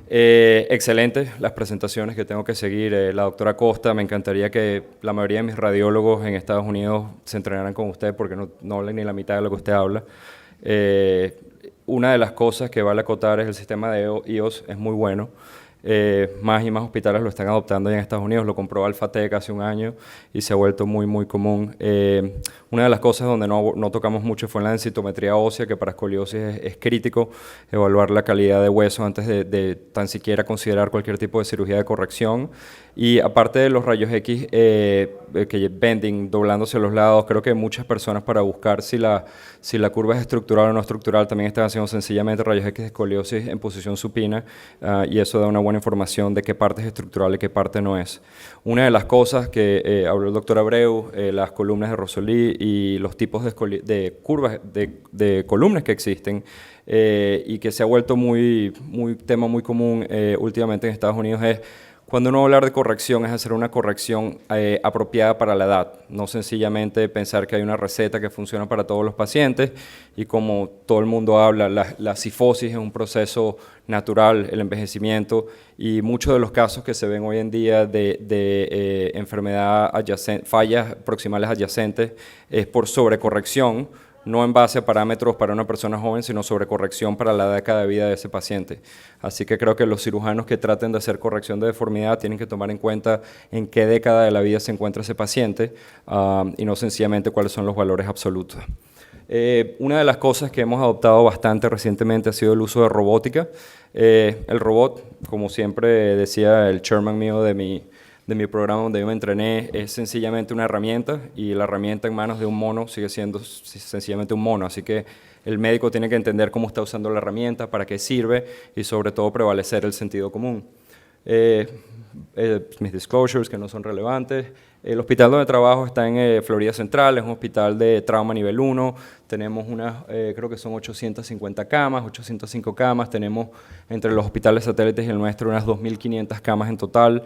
Excelente las presentaciones que tengo que seguir. La doctora Costa, me encantaría que la mayoría de mis radiólogos en Estados Unidos se entrenaran con usted porque no hablan ni la mitad de lo que usted habla. Una de las cosas que vale acotar es el sistema de iOS, es muy bueno. Más y más hospitales lo están adoptando ya en Estados Unidos, lo compró Alphatec hace un año y se ha vuelto muy, muy común. Una de las cosas donde no tocamos mucho fue en la densitometría ósea, que para escoliosis es crítico evaluar la calidad de hueso antes de tan siquiera considerar cualquier tipo de cirugía de corrección. Y aparte de los rayos X, que bending, doblándose a los lados, creo que muchas personas para buscar si la curva es estructural o no estructural también están haciendo sencillamente rayos X de escoliosis en posición supina, y eso da una buena información de qué parte es estructural y qué parte no es. Una de las cosas que habló el doctor Abreu, las columnas de Rossolí y los tipos de curvas de columnas que existen, y que se ha vuelto tema muy común últimamente en Estados Unidos es cuando uno va a hablar de corrección, es hacer una corrección apropiada para la edad, no sencillamente pensar que hay una receta que funciona para todos los pacientes y como todo el mundo habla, la cifosis es un proceso natural, el envejecimiento, y muchos de los casos que se ven hoy en día de enfermedad adyacente, fallas proximales adyacentes, es por sobrecorrección, no en base a parámetros para una persona joven, sino sobre corrección para la década de vida de ese paciente. Así que creo que los cirujanos que traten de hacer corrección de deformidad tienen que tomar en cuenta en qué década de la vida se encuentra ese paciente, y no sencillamente cuáles son los valores absolutos. Una de las cosas que hemos adoptado bastante recientemente ha sido el uso de robótica. El robot, como siempre decía el chairman mío de mi programa donde yo me entrené, es sencillamente una herramienta y la herramienta en manos de un mono sigue siendo sencillamente un mono, así que el médico tiene que entender cómo está usando la herramienta, para qué sirve y sobre todo prevalecer el sentido común. Mis disclosures que no son relevantes. El hospital donde trabajo está en Florida Central, es un hospital de trauma nivel 1, tenemos creo que son 850 camas, 805 camas, tenemos entre los hospitales satélites y el nuestro unas 2.500 camas en total,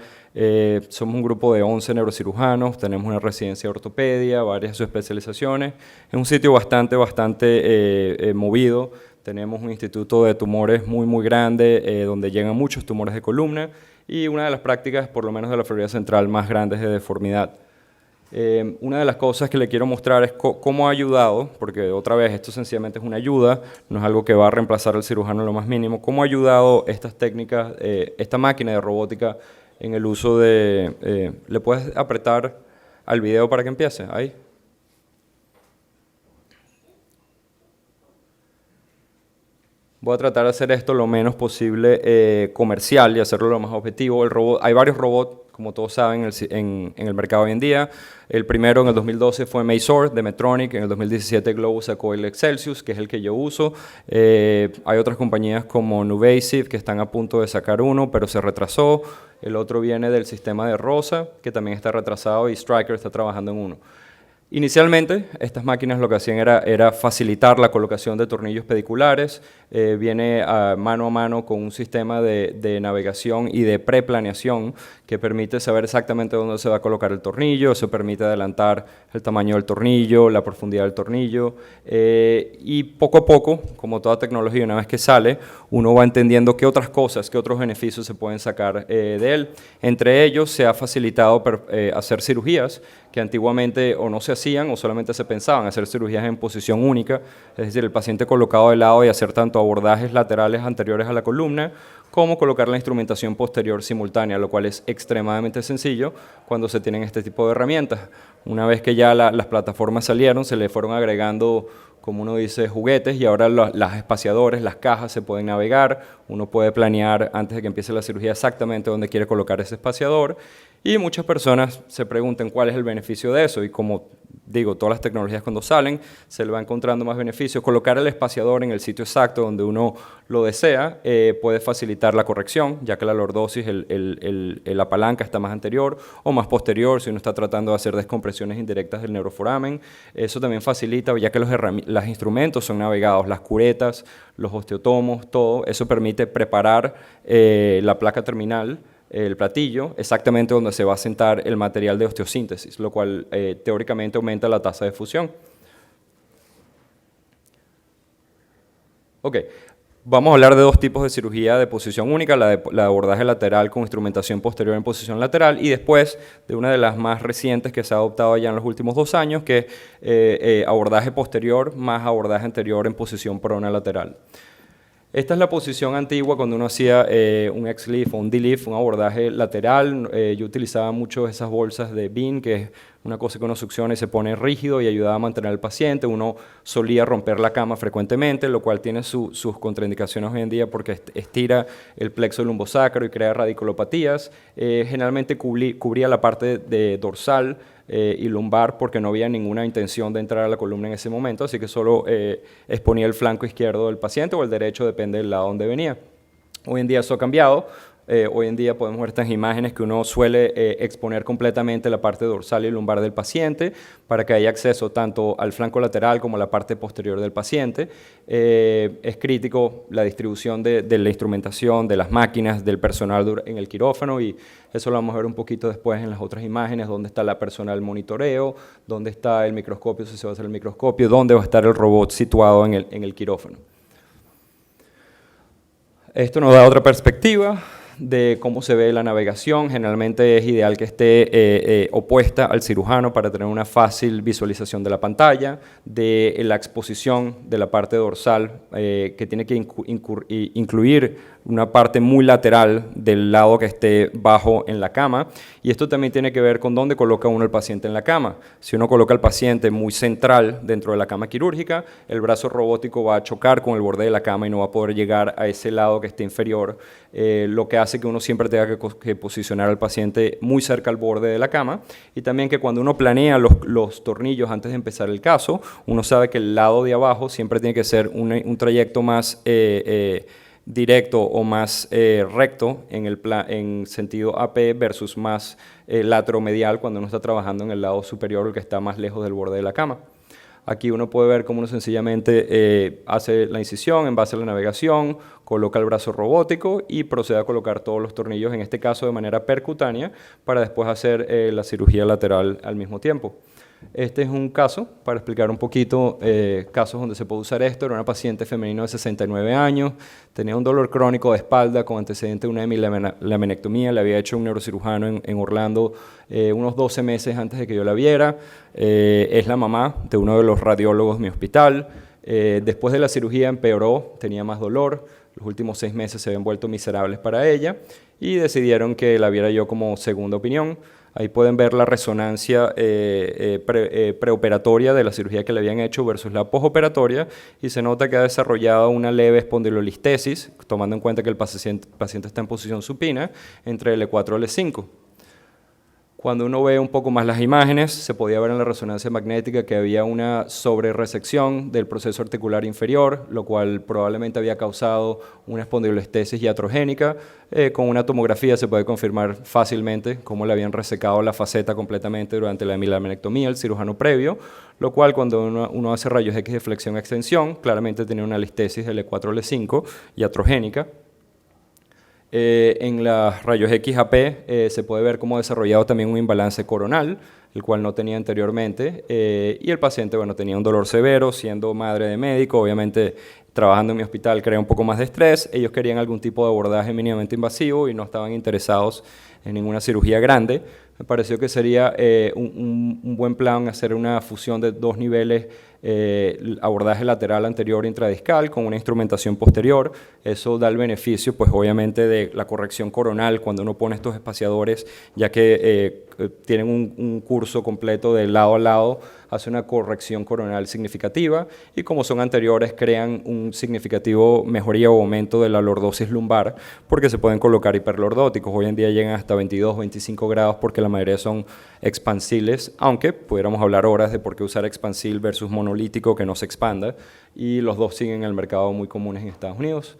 somos un grupo de 11 neurocirujanos, tenemos una residencia de ortopedia, varias subespecializaciones, es un sitio bastante movido, tenemos un instituto de tumores muy grande, donde llegan muchos tumores de columna, y una de las prácticas, por lo menos de la Florida Central, más grandes de deformidad. Una de las cosas que le quiero mostrar es cómo ha ayudado, porque otra vez esto sencillamente es una ayuda, no es algo que va a reemplazar al cirujano en lo más mínimo, cómo ha ayudado estas técnicas, esta máquina de robótica en el uso de... ¿Le puedes apretar al video para que empiece? Ahí. Voy a tratar de hacer esto lo menos posible comercial y hacerlo lo más objetivo. Hay varios robots, como todos saben, en el mercado hoy en día. El primero en el 2012 fue Mazor de Medtronic, en el 2017 Globus sacó el Excelsius, que es el que yo uso. Hay otras compañías como Nuvasive que están a punto de sacar uno, pero se retrasó. El otro viene del sistema de Rosa, que también está retrasado, y Stryker está trabajando en uno. Inicialmente, estas máquinas lo que hacían era facilitar la colocación de tornillos pediculares, viene mano a mano con un sistema de navegación y de preplaneación que permite saber exactamente dónde se va a colocar el tornillo, eso permite adelantar el tamaño del tornillo, la profundidad del tornillo, y poco a poco, como toda tecnología, una vez que sale, uno va entendiendo qué otras cosas, qué otros beneficios se pueden sacar de él. Entre ellos se ha facilitado hacer cirugías que antiguamente o no se hacían o solamente se pensaban hacer cirugías en posición única, es decir, el paciente colocado de lado y hacer tanto abordajes laterales anteriores a la columna como colocar la instrumentación posterior simultánea, lo cual es extremadamente sencillo cuando se tienen este tipo de herramientas. Una vez que ya las plataformas salieron, se le fueron agregando, como uno dice, juguetes, y ahora las espaciadores, las cajas se pueden navegar, uno puede planear antes de que empiece la cirugía exactamente dónde quiere colocar ese espaciador, y muchas personas se preguntan cuál es el beneficio de eso, y como digo, todas las tecnologías cuando salen, se le va encontrando más beneficios. Colocar el espaciador en el sitio exacto donde uno lo desea puede facilitar la corrección, ya que la lordosis, la palanca está más anterior o más posterior si uno está tratando de hacer descompresiones indirectas del neuroforamen. Eso también facilita, ya que los instrumentos son navegados, las curetas, los osteotomos, todo. Eso permite preparar la placa terminal, el platillo, exactamente donde se va a sentar el material de osteosíntesis, lo cual teóricamente aumenta la tasa de fusión. Ok, Vamos a hablar de dos tipos de cirugía de posición única, la de abordaje lateral con instrumentación posterior en posición lateral y después de una de las más recientes que se ha adoptado ya en los últimos 2 años, que es abordaje posterior más abordaje anterior en posición prona lateral. Esta es la posición antigua cuando uno hacía un X-lift o un D-lift, un abordaje lateral. Yo utilizaba mucho esas bolsas de Bean, que es una cosa que uno succiona y se pone rígido y ayudaba a mantener al paciente. Uno solía romper la cama frecuentemente, lo cual tiene sus contraindicaciones hoy en día porque estira el plexo lumbosacro y crea radiculopatías. Generalmente cubría la parte de dorsal y lumbar porque no había ninguna intención de entrar a la columna en ese momento, así que solo exponía el flanco izquierdo del paciente o el derecho, depende del lado donde venía. Hoy en día eso ha cambiado. Hoy en día podemos ver estas imágenes que uno suele exponer completamente la parte dorsal y lumbar del paciente para que haya acceso tanto al flanco lateral como a la parte posterior del paciente. Es crítico la distribución de la instrumentación, de las máquinas, del personal en el quirófano y eso lo vamos a ver un poquito después en las otras imágenes, dónde está la personal monitoreo, dónde está el microscopio, si se va a hacer el microscopio, dónde va a estar el robot situado en el quirófano. Esto nos da otra perspectiva de cómo se ve la navegación. Generalmente es ideal que esté opuesta al cirujano para tener una fácil visualización de la pantalla, de la exposición de la parte dorsal, que tiene que incluir una parte muy lateral del lado que esté bajo en la cama, y esto también tiene que ver con dónde coloca uno el paciente en la cama. Si uno coloca al paciente muy central dentro de la cama quirúrgica, el brazo robótico va a chocar con el borde de la cama y no va a poder llegar a ese lado que esté inferior, lo que hace que uno siempre tenga que posicionar al paciente muy cerca al borde de la cama, y también que cuando uno planea los tornillos antes de empezar el caso, uno sabe que el lado de abajo siempre tiene que ser un trayecto más directo o más recto en sentido AP versus más lateromedial cuando uno está trabajando en el lado superior, el que está más lejos del borde de la cama. Aquí uno puede ver cómo uno sencillamente hace la incisión en base a la navegación, coloca el brazo robótico y procede a colocar todos los tornillos, en este caso de manera percutánea, para después hacer la cirugía lateral al mismo tiempo. Este es un caso, para explicar un poquito casos donde se puede usar esto. Era una paciente femenina de 69 años, tenía un dolor crónico de espalda con antecedente de una hemilaminectomía, le había hecho un neurocirujano en Orlando unos 12 meses antes de que yo la viera. Es la mamá de uno de los radiólogos de mi hospital. Después de la cirugía empeoró, tenía más dolor, los últimos 6 meses se habían vuelto miserables para ella y decidieron que la viera yo como segunda opinión. Ahí pueden ver la resonancia preoperatoria de la cirugía que le habían hecho versus la postoperatoria y se nota que ha desarrollado una leve espondilolistesis, tomando en cuenta que el paciente está en posición supina, entre L4 y L5. Cuando uno ve un poco más las imágenes, se podía ver en la resonancia magnética que había una sobreresección del proceso articular inferior, lo cual probablemente había causado una espondilolistesis iatrogénica. Con una tomografía se puede confirmar fácilmente cómo le habían resecado la faceta completamente durante la hemilaminectomía, el cirujano previo, lo cual cuando uno hace rayos X de flexión-extensión, claramente tenía una listesis L4-L5 iatrogénica. En las rayos XAP se puede ver cómo ha desarrollado también un imbalance coronal, el cual no tenía anteriormente, y el paciente tenía un dolor severo, siendo madre de médico, obviamente trabajando en mi hospital crea un poco más de estrés. Ellos querían algún tipo de abordaje mínimamente invasivo y no estaban interesados en ninguna cirugía grande. Me pareció que sería un buen plan hacer una fusión de 2 niveles, abordaje lateral anterior intradiscal con una instrumentación posterior. Eso da el beneficio, pues obviamente, de la corrección coronal cuando uno pone estos espaciadores, ya que tienen un curso completo de lado a lado, hace una corrección coronal significativa y como son anteriores crean un significativo mejoría o aumento de la lordosis lumbar porque se pueden colocar hiperlordóticos. Hoy en día llegan hasta 22, 25 grados porque la mayoría son expansiles, aunque pudiéramos hablar horas de por qué usar expansil versus monolítico que no se expanda, y los dos siguen en el mercado muy comunes en Estados Unidos.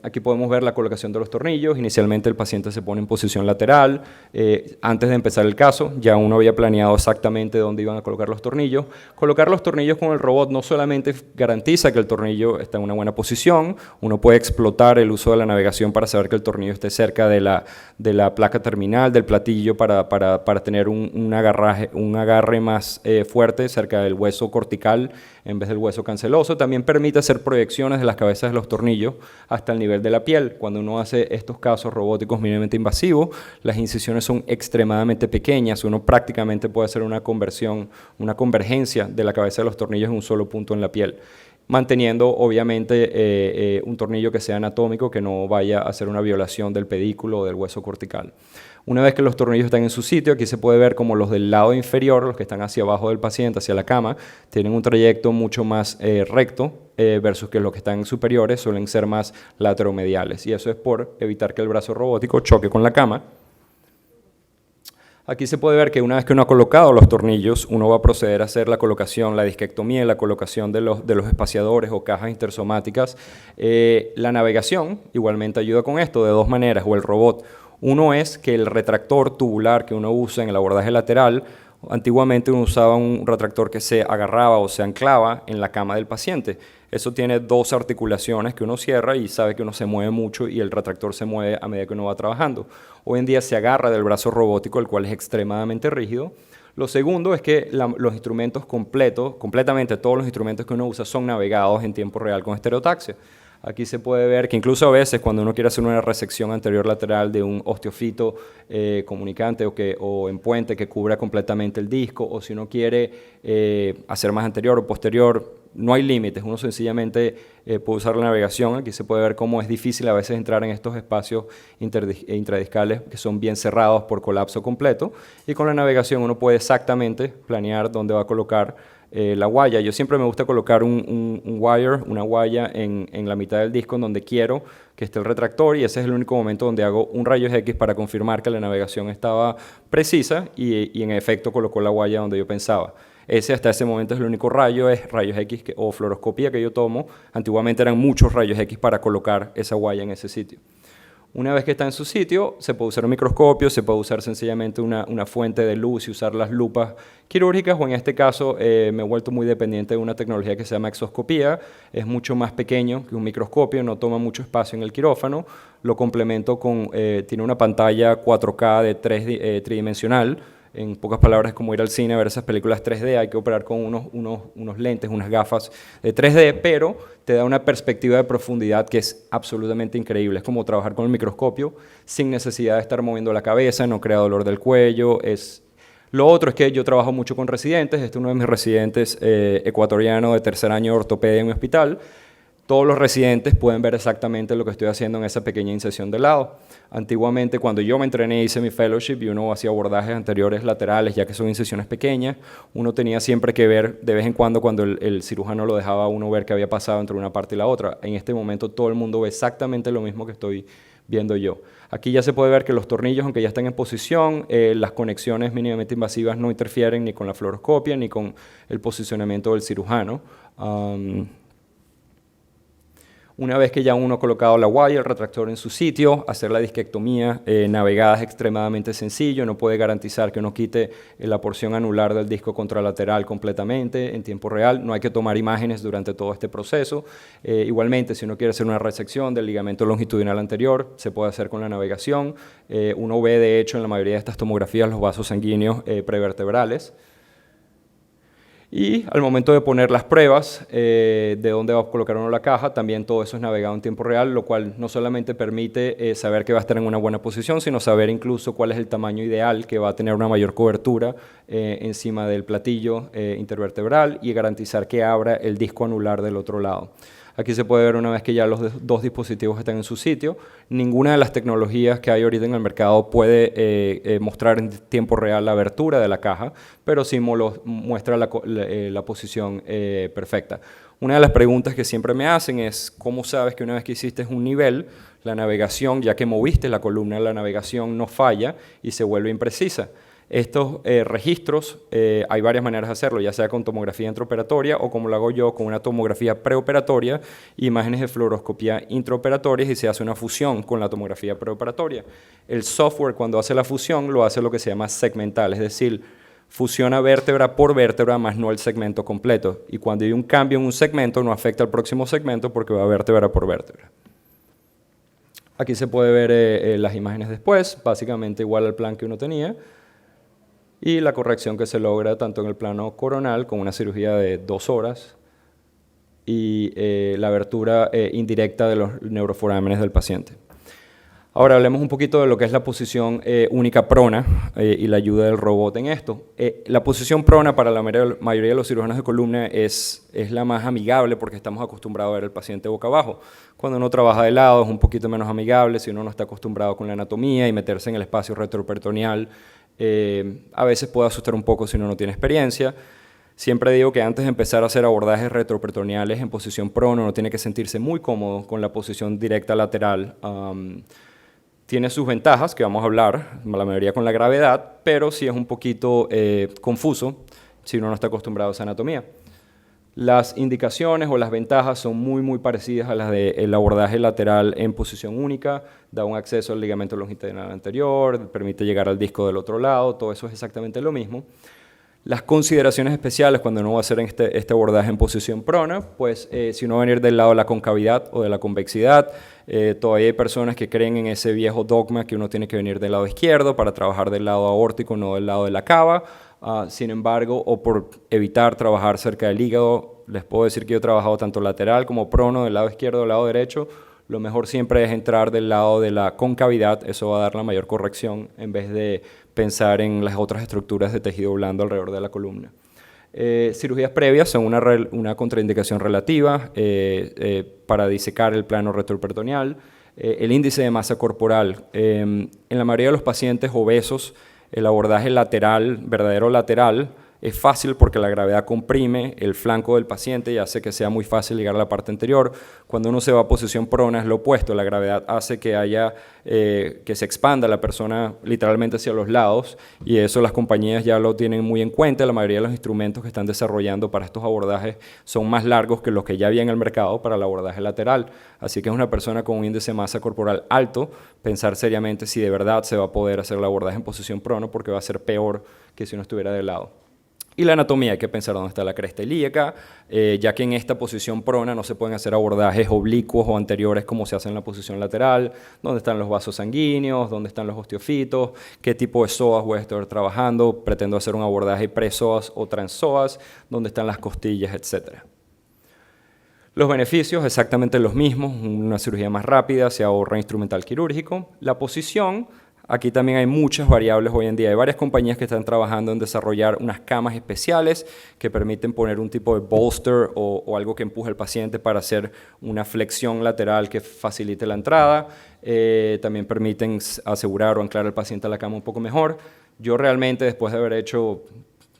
Aquí podemos ver la colocación de los tornillos. Inicialmente el paciente se pone en posición lateral. Antes de empezar el caso, ya uno había planeado exactamente dónde iban a colocar los tornillos. Colocar los tornillos con el robot no solamente garantiza que el tornillo está en una buena posición, uno puede explotar el uso de la navegación para saber que el tornillo esté cerca de la placa terminal, del platillo, para tener un agarre más fuerte cerca del hueso cortical en vez del hueso canceloso. También permite hacer proyecciones de las cabezas de los tornillos hasta el nivel de la piel. Cuando uno hace estos casos robóticos mínimamente invasivos, las incisiones son extremadamente pequeñas. Uno prácticamente puede hacer una convergencia de la cabeza de los tornillos en un solo punto en la piel, manteniendo obviamente un tornillo que sea anatómico, que no vaya a hacer una violación del pedículo o del hueso cortical. Una vez que los tornillos están en su sitio, aquí se puede ver como los del lado inferior, los que están hacia abajo del paciente, hacia la cama, tienen un trayecto mucho más recto, versus que los que están superiores suelen ser más lateromediales. Y eso es por evitar que el brazo robótico choque con la cama. Aquí se puede ver que una vez que uno ha colocado los tornillos, uno va a proceder a hacer la colocación, la disquectomía, la colocación de los espaciadores o cajas intersomáticas. La navegación igualmente ayuda con esto de dos maneras, o el robot. Uno es que el retractor tubular que uno usa en el abordaje lateral, antiguamente uno usaba un retractor que se agarraba o se anclaba en la cama del paciente. Eso tiene dos articulaciones que uno cierra y sabe que uno se mueve mucho y el retractor se mueve a medida que uno va trabajando. Hoy en día se agarra del brazo robótico, el cual es extremadamente rígido. Lo segundo es que los instrumentos completamente todos los instrumentos que uno usa son navegados en tiempo real con estereotaxia. Aquí se puede ver que incluso a veces cuando uno quiere hacer una resección anterior lateral de un osteofito comunicante o en puente que cubra completamente el disco, o si uno quiere hacer más anterior o posterior, no hay límites, uno sencillamente puede usar la navegación. Aquí se puede ver cómo es difícil a veces entrar en estos espacios intradiscales que son bien cerrados por colapso completo, y con la navegación uno puede exactamente planear dónde va a colocar la guaya. Yo siempre me gusta colocar una guaya en la mitad del disco en donde quiero que esté el retractor, y ese es el único momento donde hago un rayos X para confirmar que la navegación estaba precisa y en efecto colocó la guaya donde yo pensaba. Ese hasta ese momento es el único rayos X o fluoroscopía que yo tomo. Antiguamente eran muchos rayos X para colocar esa guaya en ese sitio. Una vez que está en su sitio, se puede usar un microscopio, se puede usar sencillamente una fuente de luz y usar las lupas quirúrgicas, o en este caso me he vuelto muy dependiente de una tecnología que se llama exoscopía. Es mucho más pequeño que un microscopio, no toma mucho espacio en el quirófano. Lo complemento con, tiene una pantalla 4K de tridimensional. En pocas palabras, es como ir al cine a ver esas películas 3D. Hay que operar con unos lentes, unas gafas de 3D, pero te da una perspectiva de profundidad que es absolutamente increíble. Es como trabajar con el microscopio sin necesidad de estar moviendo la cabeza, no crea dolor del cuello. Lo otro es que yo trabajo mucho con residentes. Este es uno de mis residentes ecuatoriano de tercer año de ortopedia en mi hospital. Todos los residentes pueden ver exactamente lo que estoy haciendo en esa pequeña incisión de lado. Antiguamente, cuando yo me entrené, hice mi fellowship y uno hacía abordajes anteriores laterales, ya que son incisiones pequeñas, uno tenía siempre que ver de vez en cuando el cirujano lo dejaba a uno ver qué había pasado entre una parte y la otra. En este momento todo el mundo ve exactamente lo mismo que estoy viendo yo. Aquí ya se puede ver que los tornillos, aunque ya están en posición, las conexiones mínimamente invasivas no interfieren ni con la fluoroscopia ni con el posicionamiento del cirujano. Una vez que ya uno ha colocado la guaya, el retractor en su sitio, hacer la disquectomía navegada es extremadamente sencillo. No puede garantizar que uno quite la porción anular del disco contralateral completamente en tiempo real. No hay que tomar imágenes durante todo este proceso. Igualmente, si uno quiere hacer una resección del ligamento longitudinal anterior, se puede hacer con la navegación. Uno ve, de hecho, en la mayoría de estas tomografías los vasos sanguíneos prevertebrales. Y al momento de poner las pruebas de dónde va a colocar uno la caja, también todo eso es navegado en tiempo real, lo cual no solamente permite saber que va a estar en una buena posición, sino saber incluso cuál es el tamaño ideal que va a tener una mayor cobertura encima del platillo intervertebral, y garantizar que abra el disco anular del otro lado. Aquí se puede ver, una vez que ya los dos dispositivos están en su sitio, ninguna de las tecnologías que hay ahorita en el mercado puede mostrar en tiempo real la abertura de la caja, pero sí muestra la posición perfecta. Una de las preguntas que siempre me hacen es: ¿cómo sabes que una vez que hiciste un nivel, la navegación, ya que moviste la columna, la navegación no falla y se vuelve imprecisa? Estos registros, hay varias maneras de hacerlo, ya sea con tomografía intraoperatoria o, como lo hago yo, con una tomografía preoperatoria, imágenes de fluoroscopía intraoperatorias, y se hace una fusión con la tomografía preoperatoria. El software, cuando hace la fusión, lo hace lo que se llama segmental, es decir, fusiona vértebra por vértebra, más no el segmento completo. Y cuando hay un cambio en un segmento, no afecta al próximo segmento porque va vértebra por vértebra. Aquí se puede ver las imágenes después, básicamente igual al plan que uno tenía, y la corrección que se logra tanto en el plano coronal, con una cirugía de 2 horas, y la abertura indirecta de los neuroforámenes del paciente. Ahora hablemos un poquito de lo que es la posición única prona y la ayuda del robot en esto. La posición prona para la mayoría de los cirujanos de columna es la más amigable porque estamos acostumbrados a ver al paciente boca abajo. Cuando uno trabaja de lado es un poquito menos amigable si uno no está acostumbrado con la anatomía y meterse en el espacio retroperitoneal. A veces puede asustar un poco si uno no tiene experiencia. Siempre digo que antes de empezar a hacer abordajes retroperitoneales en posición prona uno tiene que sentirse muy cómodo con la posición directa lateral. Tiene sus ventajas, que vamos a hablar, la mayoría con la gravedad, pero sí es un poquito confuso si uno no está acostumbrado a esa anatomía. Las indicaciones o las ventajas son muy parecidas a las del abordaje lateral en posición única, da un acceso al ligamento longitudinal anterior, permite llegar al disco del otro lado, todo eso es exactamente lo mismo. Las consideraciones especiales cuando uno va a hacer este abordaje en posición prona, pues si uno va a venir del lado de la concavidad o de la convexidad, todavía hay personas que creen en ese viejo dogma que uno tiene que venir del lado izquierdo para trabajar del lado aórtico, no del lado de la cava. Sin embargo, o por evitar trabajar cerca del hígado, les puedo decir que yo he trabajado tanto lateral como prono, del lado izquierdo o del lado derecho. Lo mejor siempre es entrar del lado de la concavidad, eso va a dar la mayor corrección en vez de pensar en las otras estructuras de tejido blando alrededor de la columna. Cirugías previas son una contraindicación relativa para disecar el plano retroperitoneal. El índice de masa corporal. En la mayoría de los pacientes obesos, el abordaje lateral, verdadero lateral, es fácil porque la gravedad comprime el flanco del paciente y hace que sea muy fácil llegar a la parte anterior. Cuando uno se va a posición prona es lo opuesto, la gravedad hace que se expanda la persona literalmente hacia los lados y eso las compañías ya lo tienen muy en cuenta. La mayoría de los instrumentos que están desarrollando para estos abordajes son más largos que los que ya había en el mercado para el abordaje lateral. Así que es una persona con un índice de masa corporal alto, pensar seriamente si de verdad se va a poder hacer el abordaje en posición prona porque va a ser peor que si uno estuviera de lado. Y la anatomía, hay que pensar dónde está la cresta ilíaca, ya que en esta posición prona no se pueden hacer abordajes oblicuos o anteriores como se hace en la posición lateral, dónde están los vasos sanguíneos, dónde están los osteofitos, qué tipo de psoas voy a estar trabajando, pretendo hacer un abordaje pre-psoas o trans-psoas, dónde están las costillas, etc. Los beneficios exactamente los mismos, una cirugía más rápida, se ahorra instrumental quirúrgico. La posición, aquí también hay muchas variables hoy en día. Hay varias compañías que están trabajando en desarrollar unas camas especiales que permiten poner un tipo de bolster o algo que empuje al paciente para hacer una flexión lateral que facilite la entrada. También permiten asegurar o anclar al paciente a la cama un poco mejor. Yo realmente, después de haber hecho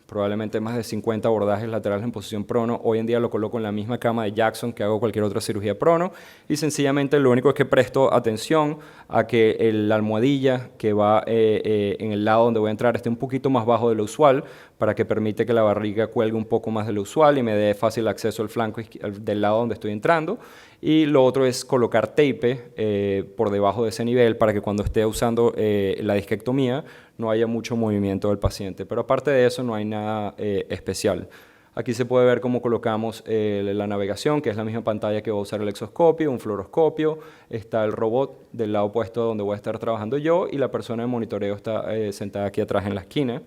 probablemente más de 50 abordajes laterales en posición prono, hoy en día lo coloco en la misma cama de Jackson que hago cualquier otra cirugía prono y sencillamente lo único es que presto atención a que la almohadilla que va en el lado donde voy a entrar esté un poquito más bajo de lo usual para que permite que la barriga cuelgue un poco más de lo usual y me dé fácil acceso al flanco del lado donde estoy entrando. Y lo otro es colocar tape por debajo de ese nivel para que cuando esté usando la disquectomía no haya mucho movimiento del paciente. Pero aparte de eso no hay nada especial. Aquí se puede ver cómo colocamos la navegación, que es la misma pantalla que va a usar el exoscopio, un fluoroscopio. Está el robot del lado opuesto donde voy a estar trabajando yo y la persona de monitoreo está sentada aquí atrás en la esquina.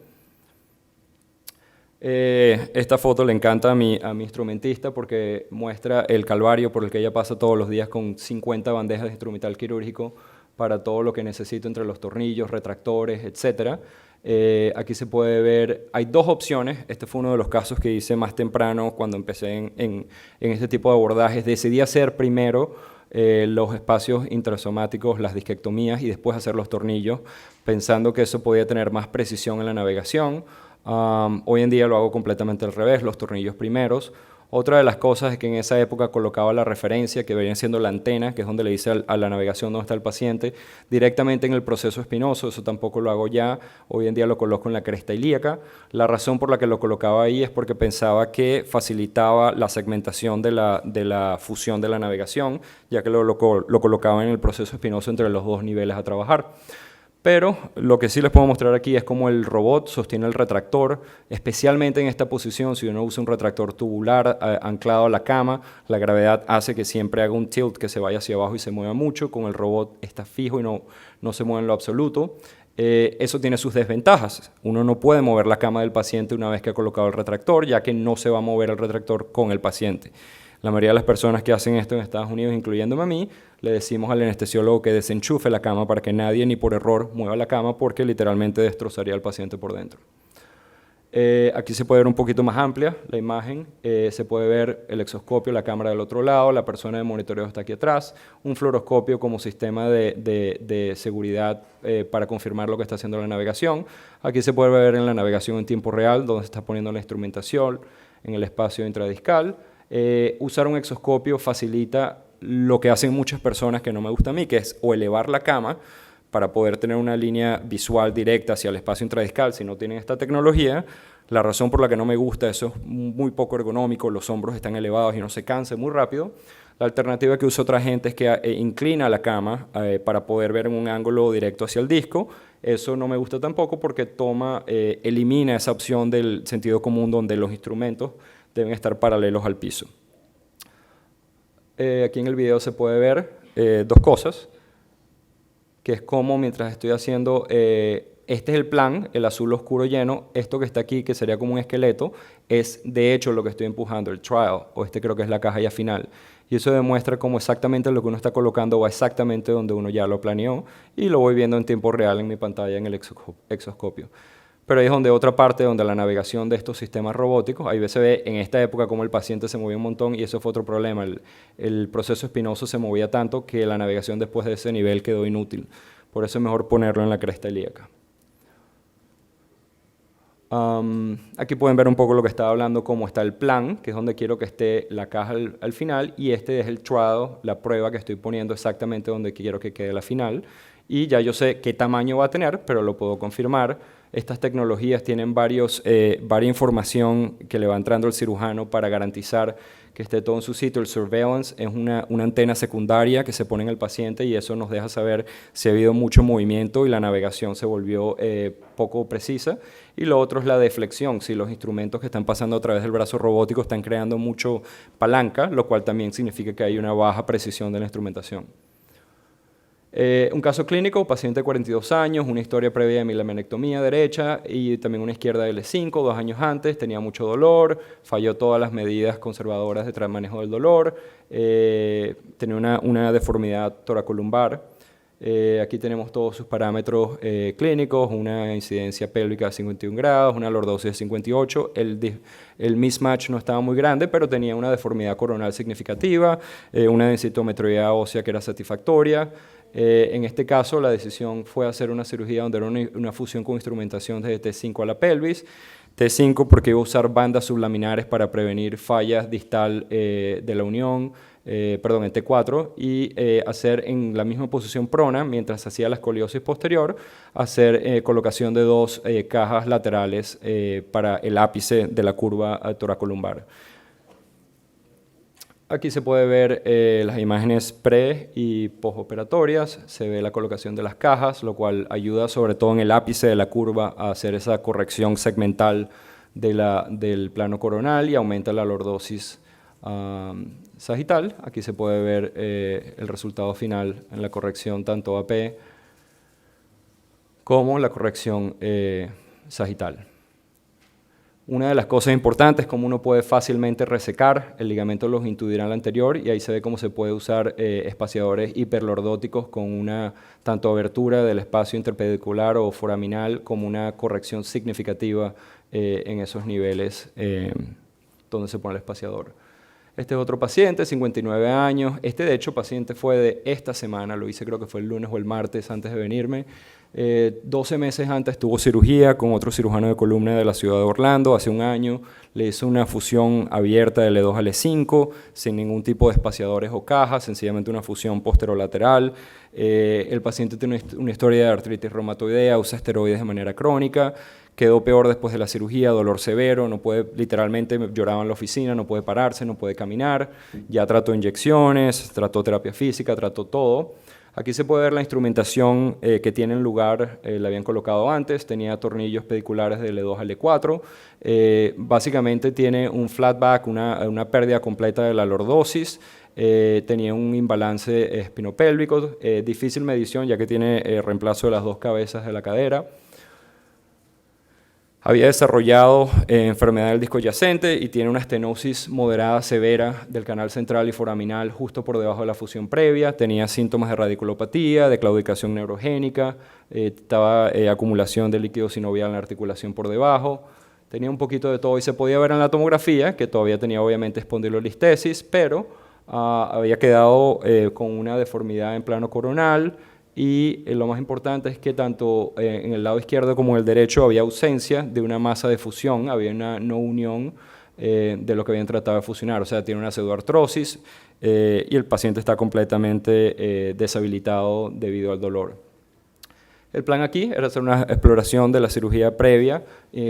Esta foto le encanta a mi instrumentista porque muestra el calvario por el que ella pasa todos los días con 50 bandejas de instrumental quirúrgico para todo lo que necesito entre los tornillos, retractores, etc. Aquí se puede ver, hay dos opciones. Este fue uno de los casos que hice más temprano cuando empecé en este tipo de abordajes. Decidí hacer primero los espacios intrasomáticos, las disquectomías y después hacer los tornillos, pensando que eso podía tener más precisión en la navegación. Hoy en día lo hago completamente al revés, los tornillos primeros. Otra de las cosas es que en esa época colocaba la referencia, que venía siendo la antena, que es donde le dice a la navegación dónde está el paciente, directamente en el proceso espinoso. Eso tampoco lo hago ya. Hoy en día lo coloco en la cresta ilíaca. La razón por la que lo colocaba ahí es porque pensaba que facilitaba la segmentación de la fusión de la navegación, ya que lo colocaba en el proceso espinoso entre los dos niveles a trabajar. Pero lo que sí les puedo mostrar aquí es cómo el robot sostiene el retractor, especialmente en esta posición. Si uno usa un retractor tubular anclado a la cama, la gravedad hace que siempre haga un tilt, que se vaya hacia abajo y se mueva mucho. Con el robot está fijo y no se mueve en lo absoluto. Eso tiene sus desventajas. Uno no puede mover la cama del paciente una vez que ha colocado el retractor, ya que no se va a mover el retractor con el paciente. La mayoría de las personas que hacen esto en Estados Unidos, incluyéndome a mí, le decimos al anestesiólogo que desenchufe la cama para que nadie ni por error mueva la cama porque literalmente destrozaría al paciente por dentro. Aquí se puede ver un poquito más amplia la imagen, se puede ver el exoscopio, la cámara del otro lado, la persona de monitoreo está aquí atrás, un fluoroscopio como sistema de seguridad para confirmar lo que está haciendo la navegación. Aquí se puede ver en la navegación en tiempo real, donde se está poniendo la instrumentación en el espacio intradiscal. Usar un exoscopio facilita lo que hacen muchas personas que no me gusta a mí, que es o elevar la cama para poder tener una línea visual directa hacia el espacio intradiscal si no tienen esta tecnología. La razón por la que no me gusta, eso es muy poco ergonómico, los hombros están elevados y no se cansa muy rápido. La alternativa que usa otra gente es que inclina la cama para poder ver en un ángulo directo hacia el disco. Eso no me gusta tampoco porque elimina esa opción del sentido común donde los instrumentos deben estar paralelos al piso. Aquí en el video se puede ver dos cosas, que es como mientras estoy haciendo, este es el plan, el azul oscuro lleno, esto que está aquí, que sería como un esqueleto, es de hecho lo que estoy empujando, el trial, o creo que es la caja ya final. Y eso demuestra cómo exactamente lo que uno está colocando va exactamente donde uno ya lo planeó, y lo voy viendo en tiempo real en mi pantalla en el exoscopio. Pero ahí es donde otra parte, donde la navegación de estos sistemas robóticos, ahí se ve en esta época como el paciente se movía un montón y eso fue otro problema. El proceso espinoso se movía tanto que la navegación después de ese nivel quedó inútil. Por eso es mejor ponerlo en la cresta ilíaca. Aquí pueden ver un poco lo que estaba hablando, cómo está el plan, que es donde quiero que esté la caja al final, y este es el trial, la prueba que estoy poniendo exactamente donde quiero que quede la final. Y ya yo sé qué tamaño va a tener, pero lo puedo confirmar. Estas tecnologías tienen varias información que le va entrando al cirujano para garantizar que esté todo en su sitio. El surveillance es una antena secundaria que se pone en el paciente y eso nos deja saber si ha habido mucho movimiento y la navegación se volvió poco precisa. Y lo otro es la deflexión, si los instrumentos que están pasando a través del brazo robótico están creando mucho palanca, lo cual también significa que hay una baja precisión de la instrumentación. Un caso clínico, paciente de 42 años, una historia previa de milaminectomía derecha y también una izquierda L5, 2 años antes, tenía mucho dolor, falló todas las medidas conservadoras de manejo del dolor, tenía una deformidad toracolumbar. Aquí tenemos todos sus parámetros clínicos, una incidencia pélvica de 51 grados, una lordosis de 58, el mismatch no estaba muy grande, pero tenía una deformidad coronal significativa, una densitometría ósea que era satisfactoria. En este caso, la decisión fue hacer una cirugía donde era una fusión con instrumentación desde T5 a la pelvis. T5 porque iba a usar bandas sublaminares para prevenir fallas distal de la unión, en T4, y hacer en la misma posición prona, mientras hacía la escoliosis posterior, hacer colocación de 2 cajas laterales para el ápice de la curva toracolumbar. Aquí se puede ver las imágenes pre- y postoperatorias, se ve la colocación de las cajas, lo cual ayuda sobre todo en el ápice de la curva a hacer esa corrección segmental del plano coronal y aumenta la lordosis sagital. Aquí se puede ver el resultado final en la corrección tanto AP como la corrección sagital. Una de las cosas importantes es cómo uno puede fácilmente resecar el ligamento longitudinal anterior y ahí se ve cómo se puede usar espaciadores hiperlordóticos con una tanto abertura del espacio interpedicular o foraminal como una corrección significativa en esos niveles donde se pone el espaciador. Este es otro paciente, 59 años. De hecho, paciente fue de esta semana, lo hice creo que fue el lunes o el martes antes de venirme. 12 meses antes tuvo cirugía con otro cirujano de columna de la ciudad de Orlando. Hace un año le hizo una fusión abierta de L2 a L5 sin ningún tipo de espaciadores o cajas, sencillamente una fusión posterolateral. El paciente tiene una historia de artritis reumatoidea, usa esteroides de manera crónica. Quedó peor después de la cirugía, dolor severo, no puede, literalmente lloraba en la oficina, no puede pararse, no puede caminar. Ya trató inyecciones, trató terapia física, trató todo. Aquí se puede ver la instrumentación que tiene en lugar, la habían colocado antes, tenía tornillos pediculares de L2 a L4, básicamente tiene un flatback, una pérdida completa de la lordosis, tenía un imbalance espinopélvico, difícil medición ya que tiene reemplazo de las 2 cabezas de la cadera. Había desarrollado enfermedad del disco adyacente y tiene una estenosis moderada severa del canal central y foraminal justo por debajo de la fusión previa. Tenía síntomas de radiculopatía, de claudicación neurogénica, estaba acumulación de líquido sinovial en la articulación por debajo. Tenía un poquito de todo y se podía ver en la tomografía, que todavía tenía obviamente espondilolistesis, pero había quedado con una deformidad en plano coronal. Y lo más importante es que tanto en el lado izquierdo como en el derecho había ausencia de una masa de fusión, había una no unión de lo que habían tratado de fusionar, o sea, tiene una pseudoartrosis y el paciente está completamente deshabilitado debido al dolor. El plan aquí era hacer una exploración de la cirugía previa,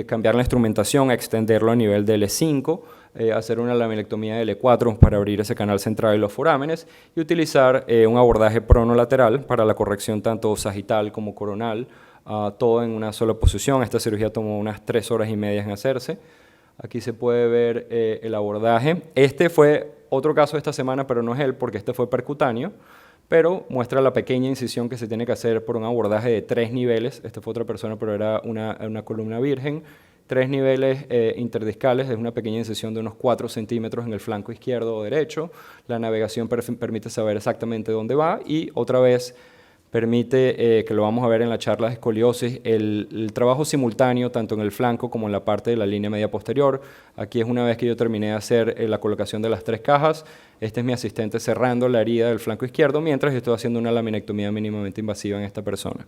cambiar la instrumentación, extenderlo a nivel de L5, hacer una laminectomía de L4 para abrir ese canal central y los forámenes y utilizar un abordaje pronolateral para la corrección tanto sagital como coronal, todo en una sola posición. Esta cirugía tomó unas 3 horas y media en hacerse. Aquí se puede ver el abordaje. Este fue otro caso de esta semana, pero no es él porque este fue percutáneo, pero muestra la pequeña incisión que se tiene que hacer por un abordaje de 3 niveles. Esta fue otra persona, pero era una columna virgen. 3 niveles interdiscales, es una pequeña incisión de unos 4 centímetros en el flanco izquierdo o derecho. La navegación permite saber exactamente dónde va y otra vez permite, que lo vamos a ver en la charla de escoliosis, el trabajo simultáneo tanto en el flanco como en la parte de la línea media posterior. Aquí es una vez que yo terminé de hacer la colocación de las 3 cajas. Este es mi asistente cerrando la herida del flanco izquierdo mientras estoy haciendo una laminectomía mínimamente invasiva en esta persona.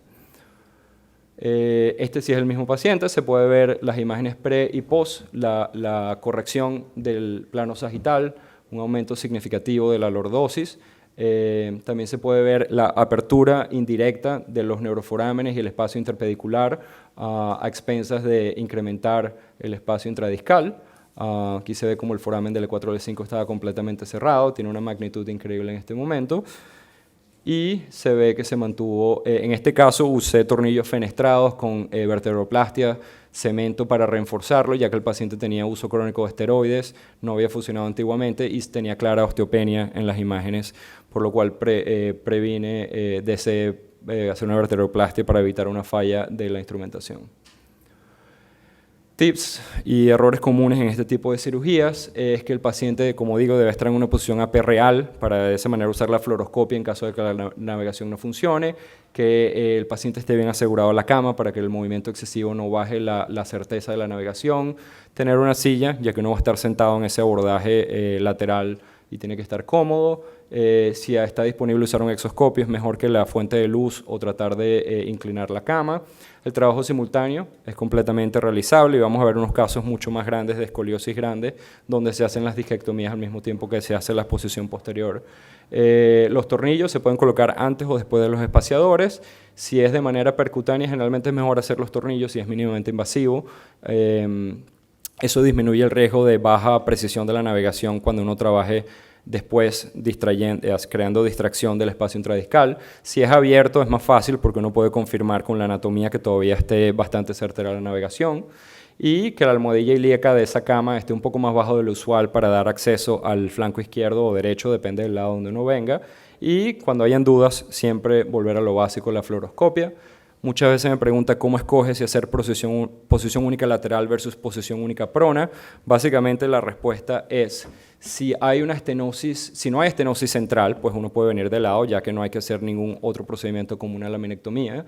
Este sí es el mismo paciente, se puede ver las imágenes pre y post, la corrección del plano sagital, un aumento significativo de la lordosis. También se puede ver la apertura indirecta de los neuroforámenes y el espacio interpedicular a expensas de incrementar el espacio intradiscal. Aquí se ve como el foramen del E4 L5 estaba completamente cerrado, tiene una magnitud increíble en este momento. Y se ve que se mantuvo, en este caso usé tornillos fenestrados con vertebroplastia, cemento para reforzarlo, ya que el paciente tenía uso crónico de esteroides, no había funcionado antiguamente y tenía clara osteopenia en las imágenes, por lo cual previne hacer una vertebroplastia para evitar una falla de la instrumentación. Tips y errores comunes en este tipo de cirugías es que el paciente, como digo, debe estar en una posición AP real para de esa manera usar la fluoroscopia en caso de que la navegación no funcione, que el paciente esté bien asegurado en la cama para que el movimiento excesivo no baje la certeza de la navegación, tener una silla, ya que uno va a estar sentado en ese abordaje lateral y tiene que estar cómodo. Si está disponible usar un exoscopio, es mejor que la fuente de luz o tratar de inclinar la cama. El trabajo simultáneo es completamente realizable y vamos a ver unos casos mucho más grandes de escoliosis grande donde se hacen las discectomías al mismo tiempo que se hace la exposición posterior. Los tornillos se pueden colocar antes o después de los espaciadores. Si es de manera percutánea, generalmente es mejor hacer los tornillos si es mínimamente invasivo. Eso disminuye el riesgo de baja precisión de la navegación cuando uno trabaje después creando distracción del espacio intradiscal. Si es abierto es más fácil porque uno puede confirmar con la anatomía que todavía esté bastante certera la navegación y que la almohadilla ilíaca de esa cama esté un poco más bajo de lo usual para dar acceso al flanco izquierdo o derecho, depende del lado donde uno venga. Y cuando hayan dudas, siempre volver a lo básico, la fluoroscopia. Muchas veces me pregunta cómo escoges si hacer posición única lateral versus posición única prona. Básicamente la respuesta es, si hay una estenosis, si no hay estenosis central, pues uno puede venir de lado, ya que no hay que hacer ningún otro procedimiento como una laminectomía.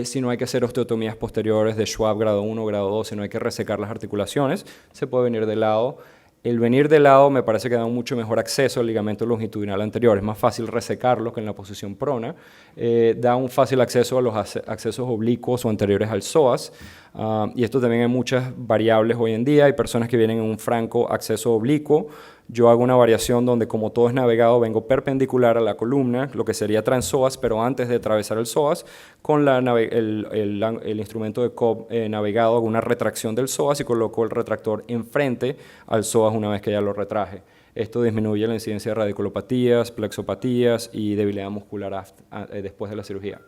Si no hay que hacer osteotomías posteriores de Schwab grado 1, grado 2, si no hay que resecar las articulaciones, se puede venir de lado. El venir de lado me parece que da un mucho mejor acceso al ligamento longitudinal anterior. Es más fácil resecarlo que en la posición prona. Da un fácil acceso a los accesos oblicuos o anteriores al psoas. Y esto también hay muchas variables hoy en día. Hay personas que vienen en un franco acceso oblicuo. Yo hago una variación donde, como todo es navegado, vengo perpendicular a la columna, lo que sería transpsoas, pero antes de atravesar el psoas, con el instrumento de Cobb navegado, hago una retracción del psoas y coloco el retractor enfrente al psoas una vez que ya lo retraje. Esto disminuye la incidencia de radiculopatías, plexopatías y debilidad muscular después de la cirugía.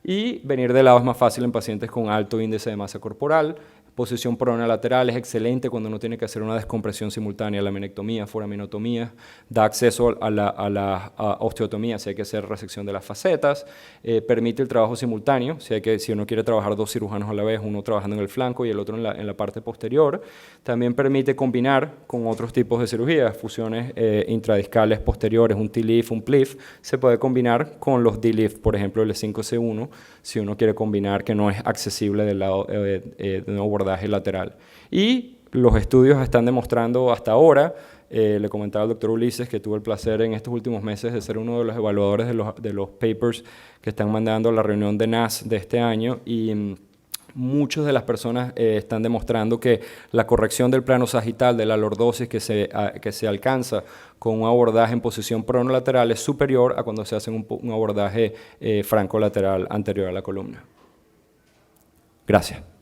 Y venir de lado es más fácil en pacientes con alto índice de masa corporal, Posición pronolateral es excelente cuando uno tiene que hacer una descompresión simultánea, la laminectomía, foraminotomía, da acceso a la osteotomía si hay que hacer resección de las facetas, permite el trabajo simultáneo, si uno quiere trabajar dos cirujanos a la vez, uno trabajando en el flanco y el otro en la parte posterior. También permite combinar con otros tipos de cirugías, fusiones intradiscales posteriores, un T-Leaf, un PLIF, se puede combinar con los D-Lift, por ejemplo, el E5C1, si uno quiere combinar que no es accesible del lado de un abordaje lateral. Y los estudios están demostrando hasta ahora, le comentaba al doctor Ulises que tuve el placer en estos últimos meses de ser uno de los evaluadores de los papers que están mandando a la reunión de NAS de este año y muchas de las personas están demostrando que la corrección del plano sagital de la lordosis que se alcanza con un abordaje en posición pronolateral es superior a cuando se hace un abordaje francolateral anterior a la columna. Gracias.